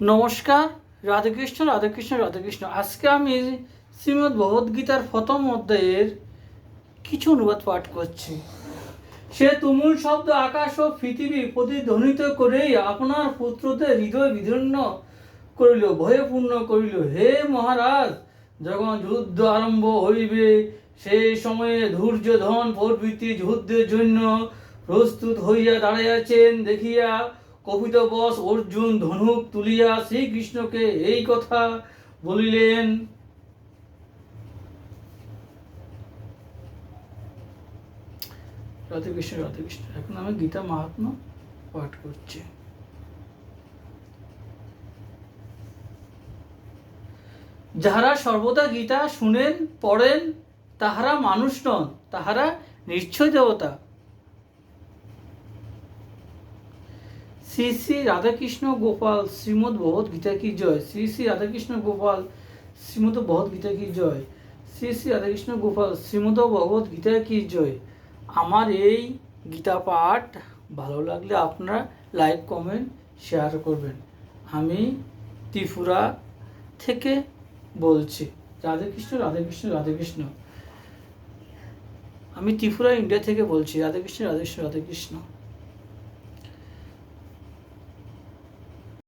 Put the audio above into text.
নমস্কার। রাধেকৃষ্ণ রাধেকৃষ্ণ রাধেকৃষ্ণ। আজকে আমি শ্রীমদ্ ভগবদ্গীতার প্রথম অধ্যায়ের কিছু অনুবাদ পাঠ করছি। সে তুমুল শব্দ আকাশ ও পৃথিবী প্রতিধ্বনিত করেই আপনার পুত্রদের হৃদয় বিদীর্ণ করিল, ভয়ে পূর্ণ করিল। হে মহারাজ, যখন যুদ্ধ আরম্ভ হইবে সেই সময়ে ধৈর্যধন প্রভৃতি যুদ্ধের জন্য প্রস্তুত হইয়া দাঁড়াইয়াছেন দেখিয়া কপিতবশ অর্জুন ধনুক তুলিয়া শ্রীকৃষ্ণকে এই কথা বলিলেন। রাধেকৃষ্ণ রাধেকৃষ্ণ। এখন আমি গীতা মাহাত্ম্য পাঠ করছি। যাহারা সর্বদা গীতা শুনেন পড়েন তাহারা মানুষ নন, তাহারা নিশ্চয় দেবতা। শ্রী শ্রী রাধাকৃষ্ণ গোপাল শ্রীমদ্ ভগবদ গীতা কি জয়। শ্রী শ্রী রাধাকৃষ্ণ গোপাল শ্রীমদ্ ভগবদ গীতা কি জয়। শ্রী শ্রী রাধাকৃষ্ণ গোপাল শ্রীমদ্ ভগবদ গীতা কি জয়। আমার এই গীতা পাঠ ভালো লাগলে আপনারা লাইক কমেন্ট শেয়ার করবেন। আমি ত্রিপুরা থেকে বলছি। রাধেকৃষ্ণ রাধেকৃষ্ণ রাধেকৃষ্ণ। আমি ত্রিপুরা ইন্ডিয়া থেকে বলছি। রাধেকৃষ্ণ রাধেকৃষ্ণ রাধেকৃষ্ণ।